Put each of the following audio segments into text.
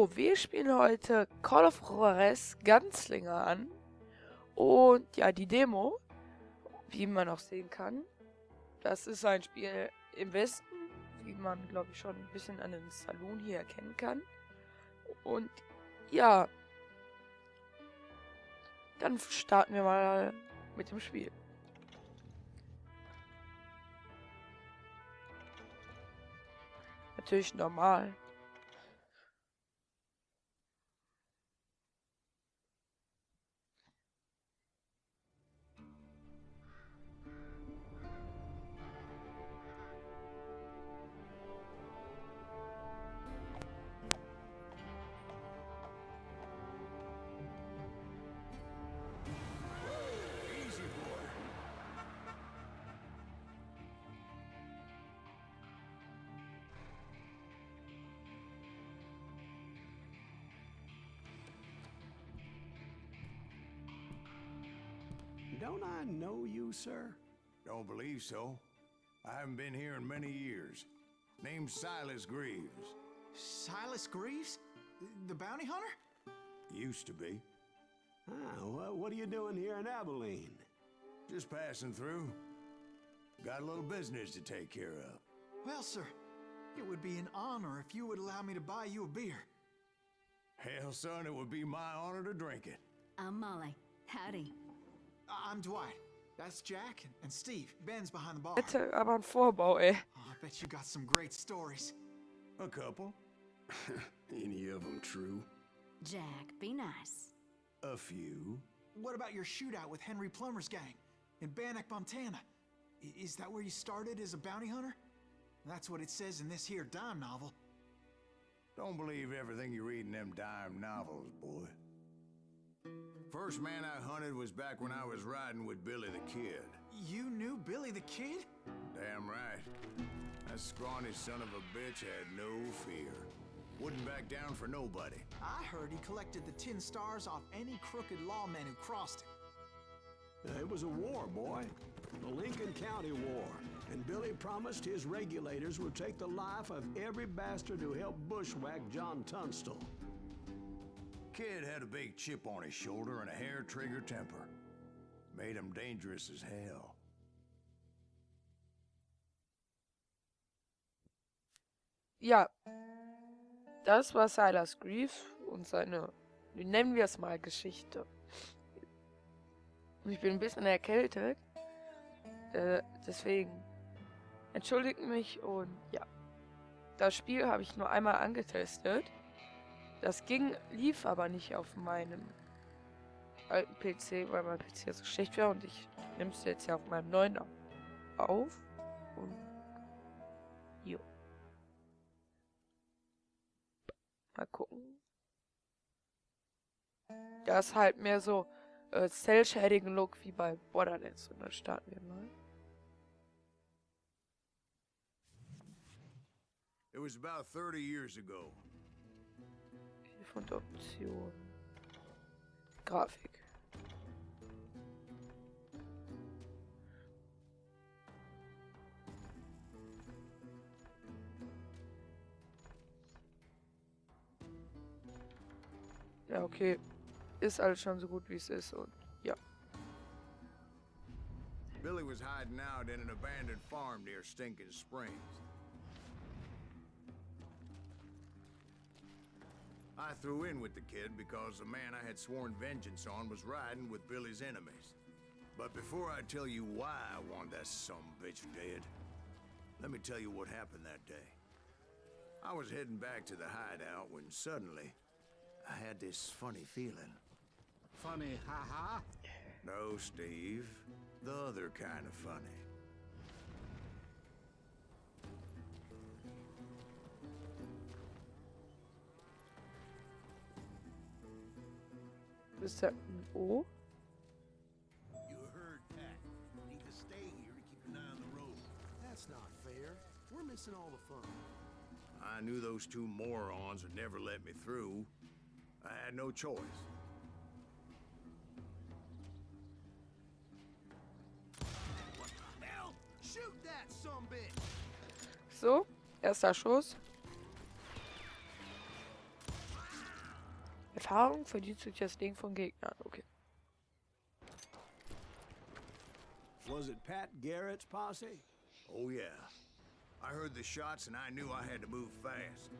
So, wir spielen heute Call of Juarez Gunslinger an. Und ja, die Demo, wie man auch sehen kann, das ist ein Spiel im Westen, wie man, glaube ich, schon ein bisschen an den Saloon hier erkennen kann. Und ja, dann starten wir mal mit dem Spiel. Natürlich normal. Don't I know you, sir? Don't believe so. I haven't been here in many years. Name's Silas Greaves. Silas Greaves? The bounty hunter? Used to be. Ah, well, what are you doing here in Abilene? Just passing through. Got a little business to take care of. Well, sir, it would be an honor if you would allow me to buy you a beer. Hell, son, it would be my honor to drink it. I'm Molly. Howdy. I'm Dwight. That's Jack and Steve. Ben's behind the bar. Hätte aber ein Vorbau, ey. Oh, I bet you got some great stories. A couple. Any of them true? Jack, be nice. A few. What about your shootout with Henry Plummer's gang in Bannock, Montana? Is that where you started as a bounty hunter? That's what it says in this here dime novel. Don't believe everything you read in them dime novels, boy. First man I hunted was back when I was riding with Billy the Kid. You knew Billy the Kid? Damn right. That scrawny son of a bitch had no fear. Wouldn't back down for nobody. I heard he collected the 10 stars off any crooked lawmen who crossed him. It was a war, boy. The Lincoln County War. And Billy promised his regulators would take the life of every bastard who helped bushwhack John Tunstall. Kid had a big chip on his shoulder and a hair-trigger temper. Made him dangerous as hell. Ja, das war Silas Greaves und seine, wie nennen wir es mal, Geschichte. Ich bin ein bisschen erkältet, deswegen entschuldigt mich und ja. Das Spiel habe ich nur einmal angetestet. Das lief aber nicht auf meinem alten PC, weil mein PC so schlecht war und ich nehme es jetzt ja auf meinem neuen auf. Und jo. Mal gucken. Das ist halt mehr so Cell-Shading-Look wie bei Borderlands. Und dann starten wir mal. It was about 30 years ago. Von der Option. Grafik. Ja, okay. Ist alles schon so gut, wie es ist und ja. Billy was hiding out in an abandoned farm near Stinking Springs. I threw in with the kid because the man I had sworn vengeance on was riding with Billy's enemies. But before I tell you why I want that sumbitch dead, let me tell you what happened that day. I was heading back to the hideout when suddenly I had this funny feeling. Funny, ha-ha? No, Steve. The other kind of funny. Ist ja ein O. You heard Pat. Need to stay here to keep an eye on the road. That's not fair. We're missing all the fun. I knew those two morons would never let me through. I had no choice. What the hell? Shoot that sumbitch! So, erster Schuss. Erfahrung verdient sich das Ding von Gegnern. Okay. Was it Pat Garrett's posse? Oh, yeah. I heard the shots and I knew I had to move fast.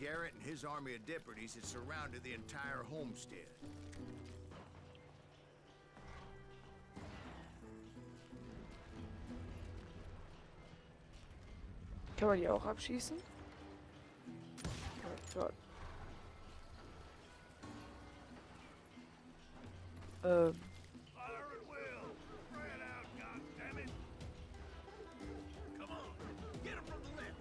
Garrett and his army of deputies had surrounded the entire homestead. Kann man die auch abschießen? Ja, dort. Fire at will. Spread out, goddammit. Come on, get him from the left.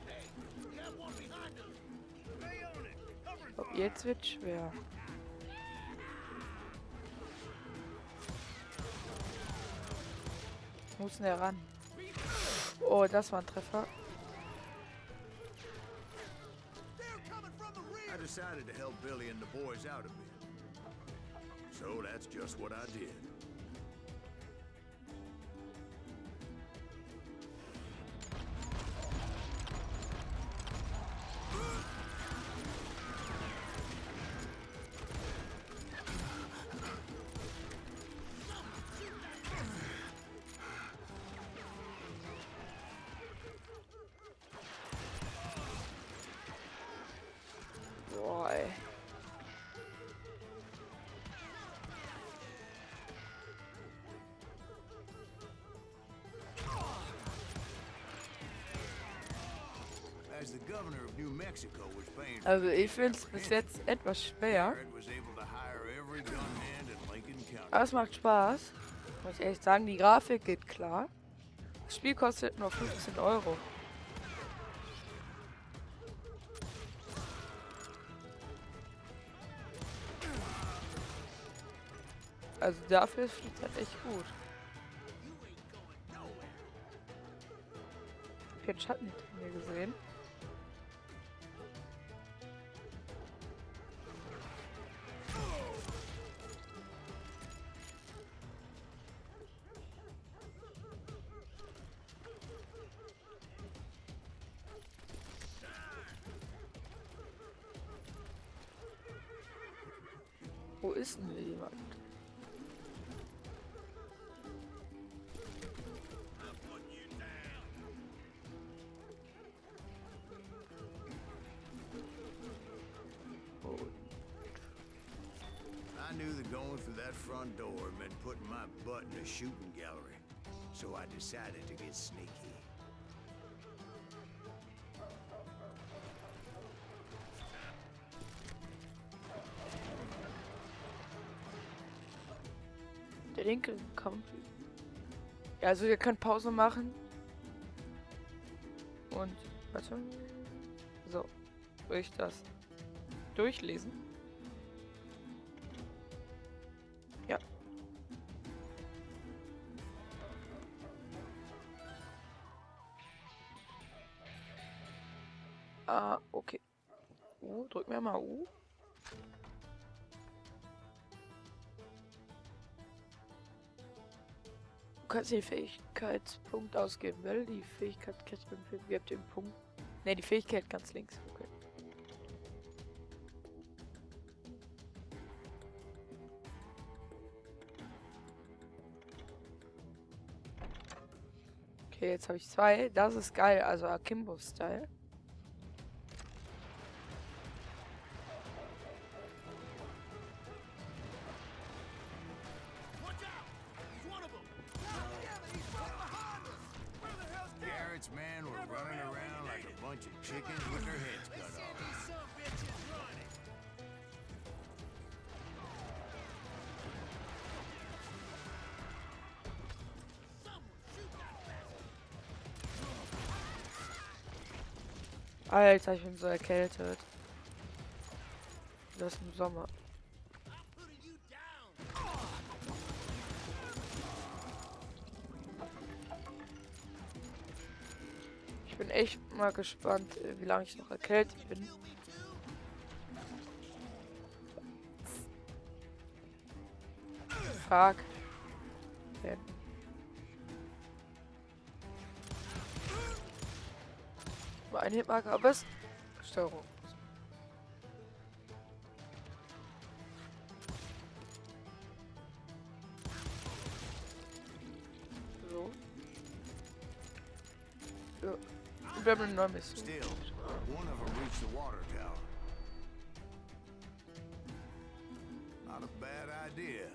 Hey, we have one behind us. Stay on it. Cover Oh, jetzt wird schwer. Muss näher ran. Oh, das war ein Treffer. I decided to help Billy and the boys out a bit. So that's just what I did. Boah, ey. As the governor of New Mexico was paying for Also ich finde es bis jetzt etwas schwer. Garrett was able to hire every gunhand in Lincoln County. Aber es macht Spaß. Muss ich ehrlich sagen, die Grafik geht klar. Das Spiel kostet nur 15 €. Also dafür ist es halt echt gut. Ich hab jetzt Schatten hinter mir gesehen. Wo ist denn hier jemand? I knew that going through that front door meant putting my butt in a shooting gallery, so I decided to get sneaky. Der linke kommt. Ja, also ihr könnt Pause machen. Und, warte. So. Soll ich das durchlesen? Ja. Ah, okay. Drück mir mal U. Du kannst den Fähigkeitspunkt ausgeben, weil die Fähigkeit gibt den Punkt. Ne, die Fähigkeit ganz links. Okay. Okay, jetzt habe ich 2. Das ist geil, also Akimbo-Style. Garrett's men were running around like a bunch of chickens with their heads cut off. Alter, ich bin so erkältet. Das ist im Sommer. Ich bin echt mal gespannt, wie lange ich noch erkältet bin. Fuck. nur ein Hitmarker, aber es Steuerung. So. Ja. Und wir haben eine neue Mission. Still, one of them reached the water tower. Not a bad idea.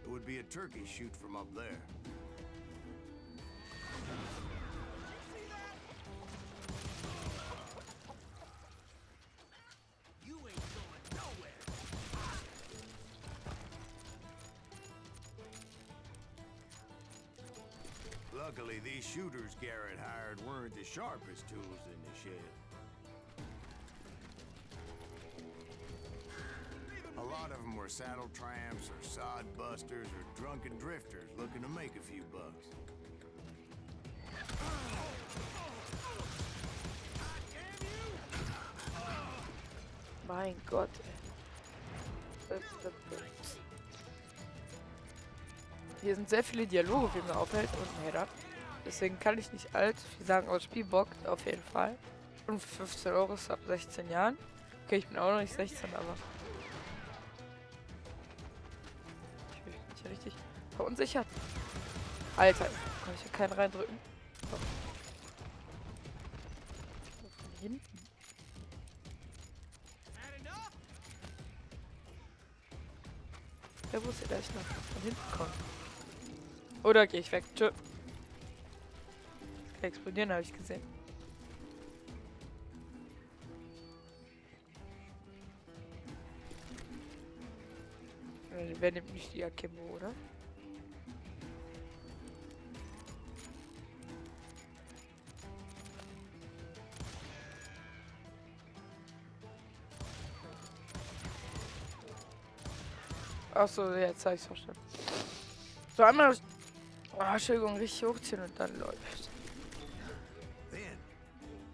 It would be a turkey shoot from up there. You ain't going nowhere. Luckily, these shooters Garrett hired weren't the sharpest tools in the shed. A lot of them were saddle tramps or sod busters or drunken drifters looking to make a few bucks. Mein Gott, ey. Hier sind sehr viele Dialoge, wie mir auffällt, und ein Header. Deswegen kann ich nicht allzu viel sagen, aber das Spiel bockt auf jeden Fall. Und 15 € ist ab 16 Jahren. Okay, ich bin auch noch nicht 16, aber ich bin nicht richtig verunsichert. Alter, kann ich hier keinen reindrücken? So. Von hinten. Der wusste gleich noch von hinten kommt. Oder gehe ich weg? Tschö. Kann explodieren, habe ich gesehen. Wer nimmt nicht die Akimbo, oder? Achso, jetzt habe ich es verstanden. So einmal, Entschuldigung, richtig hochziehen und dann läuft. Then,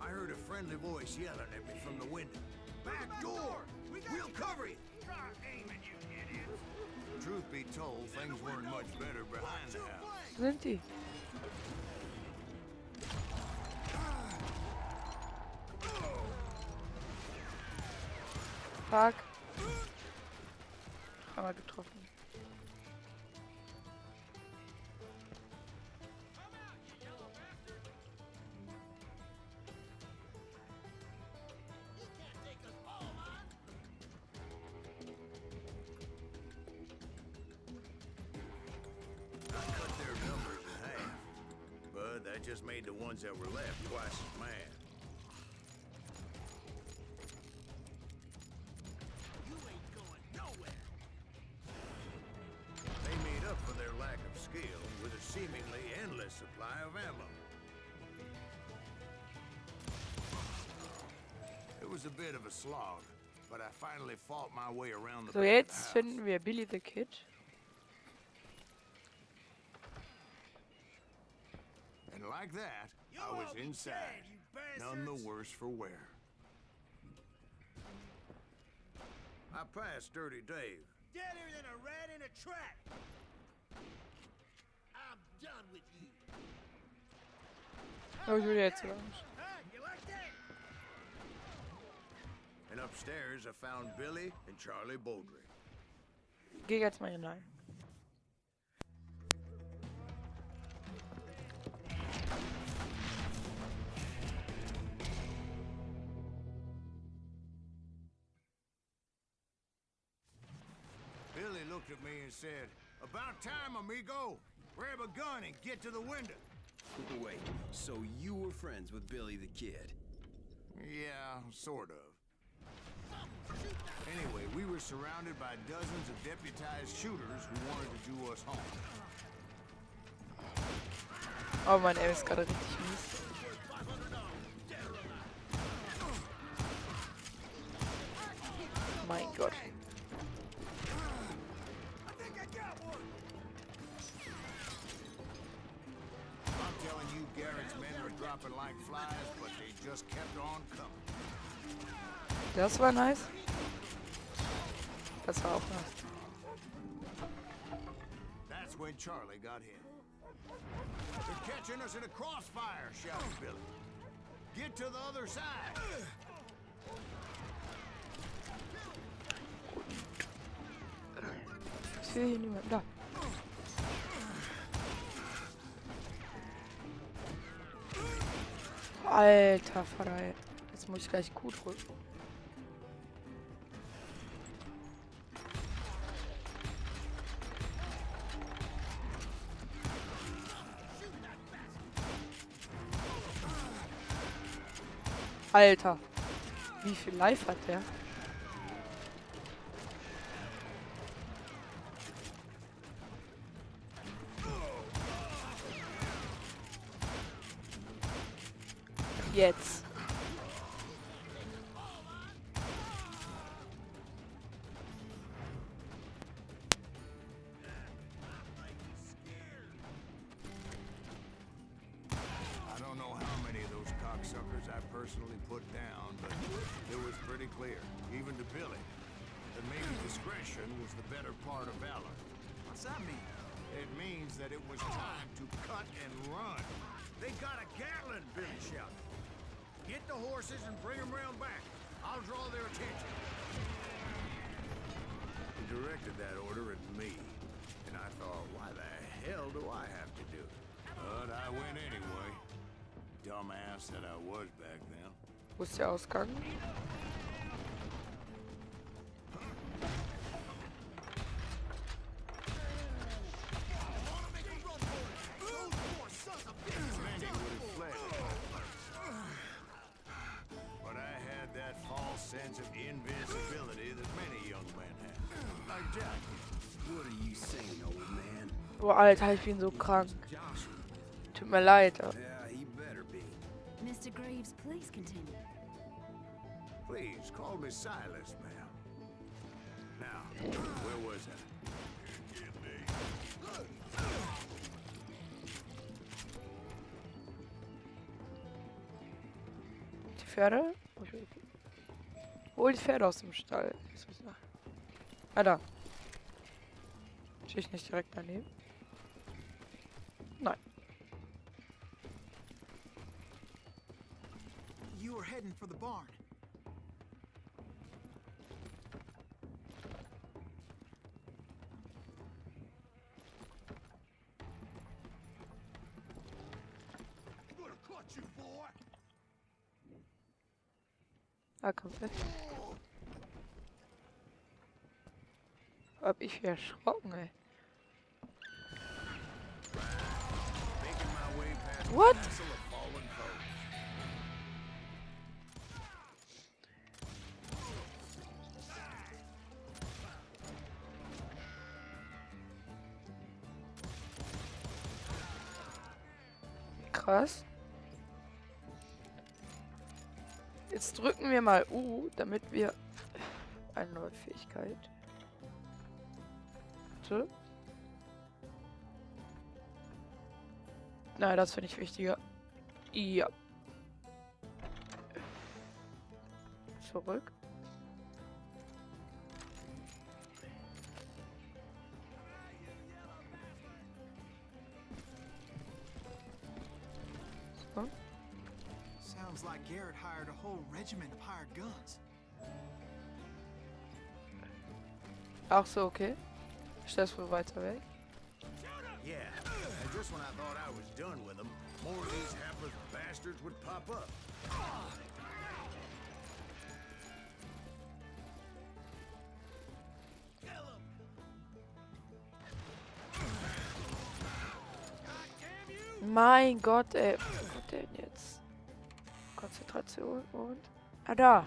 I heard a friendly voice yelling at me from the window. Back door! We'll cover you! Try aiming, you idiots. Truth be told, things weren't much better behind the house. Wo sind die? Fuck. Einmal getroffen. Cut their numbers in half, but that just made the ones that were left twice as mad. You ain't going nowhere. They made up for their lack of skill with a seemingly endless supply of ammo. It was a bit of a slog, but I finally fought my way around the So, back of the jetzt house. finden wir Billy the Kid. And like that, You I was all be inside, dead, you none the bastards. worse for wear. I passed Dirty Dave. Deader than a rat in a trap. I'm done with you. Oh, ich will jetzt sagen. Huh? You like that? And upstairs, I found Billy and Charlie Bowdry. Geh jetzt mal hinein. Billy looked at me and said, "About time, amigo. Grab a gun and get to the window." Wait, so you were friends with Billy the Kid? Yeah, sort of. Anyway, we were surrounded by dozens of deputized shooters who wanted to do us harm. Oh, mein Aim ist gerade richtig mies. Mein Gott. I'm telling you, Garrett's men were dropping like flies, but they just kept on coming. Das war nice. Das war auch nice. That's when Charlie got hit. "They're catching us in a crossfire," shouted Billy. Get to the other side. Ich sehe hier niemanden. Da. Alter Vater. Jetzt muss ich gleich Q drücken. Alter. Wie viel Life hat der? Jetzt. I don't know how many of those cocksuckers I personally put down, but it was pretty clear, even to Billy, that maybe discretion was the better part of valor. What's that mean? It means that it was time to cut and run. They got a Gatlin, Billy shouted. Get the horses and bring them round back. I'll draw their attention. He directed that order at me, and I thought, why the hell do I have to do it? But I went anyway. Dumbass that I was back then. Wo ist der Ausgang? Many would have fled. But I had that false sense of invincibility that many young men have. Like Jack. What are you saying, old man? Boah, Alter, ich bin so krank. Tut mir leid. Yeah, he better be. Mr. Graves, please continue. Please, call me Silas, ma'am. Now, where was I? Die Pferde? Hol die Pferde aus dem Stall. Ah, da. Stehe ich nicht direkt daneben? Nein. You were heading for the barn. Ah, kommt weg. Hab ich erschrocken, ey. Making my way past What? the castle of fallen foes. Krass. Jetzt drücken wir mal U, damit wir eine neue Fähigkeit. Warte. Nein, das finde ich wichtiger. Ja. Zurück. So. Sounds like Garrett hired a whole regiment of hired guns. Ach so, okay. Ist das wohl weiter weg? Yeah, and just when I thought I was done with them, more of these hapless bastards would pop up. Mein Gott, ey. Was hat der denn jetzt? Konzentration und... Ah, da.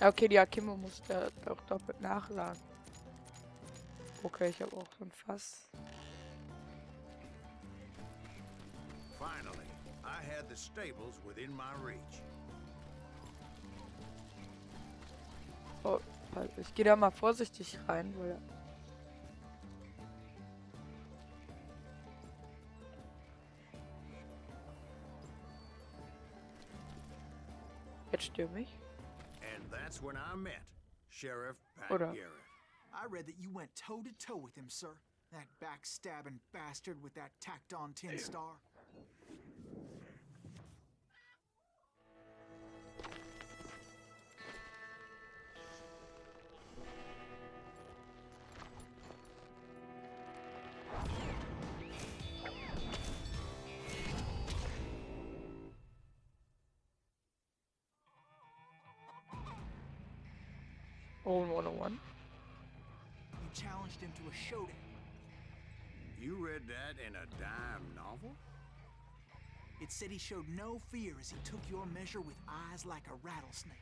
Okay, die Akimo muss da doch doppelt nachladen. Okay, ich habe auch so ein Fass. Finally, I had the stables within my reach. Oh, also ich gehe da mal vorsichtig rein, weil... Jetzt stürme ich. And that's when I met Sheriff Pat Oder? Garrett. I read that you went toe-to-toe with him, sir. That backstabbing bastard with that tacked-on tin star. Oh, 101. You challenged him to a showdown. You read that in a dime novel? It said he showed no fear as he took your measure with eyes like a rattlesnake.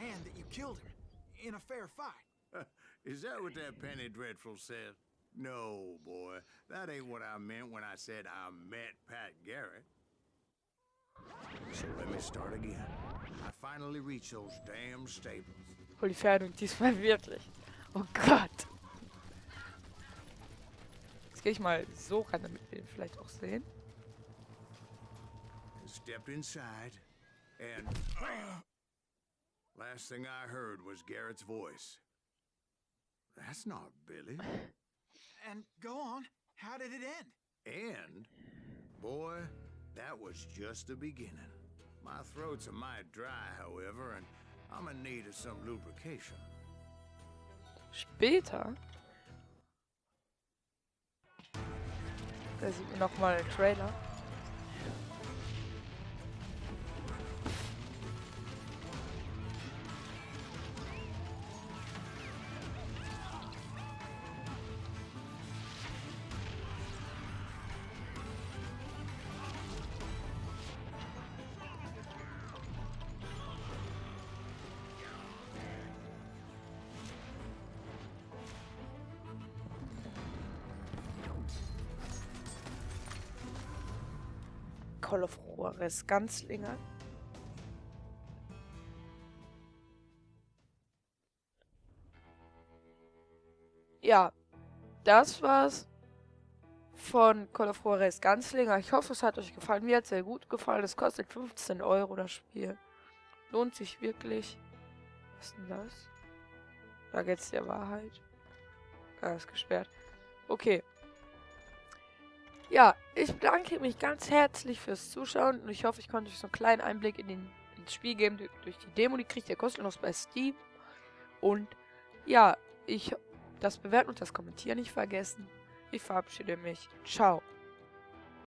And that you killed him in a fair fight. Is that what that Penny Dreadful said? No, boy. That ain't what I meant when I said I met Pat Garrett. So let me start again. I finally reached those damn stables. Hol die Pferde und diesmal wirklich. Oh Gott. Jetzt gehe ich mal so ran, damit wir ihn vielleicht auch sehen. Stepped inside, and last thing I heard was Garrett's voice. That's not Billy. And go on, how did it end? And, boy, that was just the beginning. My throat's a mite dry, however, and I'm in need of some lubrication. Später. Da sieht man nochmal den Trailer. Call of Juarez Gunslinger. Ja, das war's von Call of Juarez Gunslinger. Ich hoffe, es hat euch gefallen. Mir hat es sehr gut gefallen. Es kostet 15 € das Spiel. Lohnt sich wirklich. Was ist denn das? Da geht's der Wahrheit. Ah, ist gesperrt. Okay. Ja, ich bedanke mich ganz herzlich fürs Zuschauen und ich hoffe, ich konnte euch so einen kleinen Einblick ins Spiel geben durch die Demo. Die kriegt ihr kostenlos bei Steam. Und ja, das Bewerten und das Kommentieren nicht vergessen. Ich verabschiede mich. Ciao.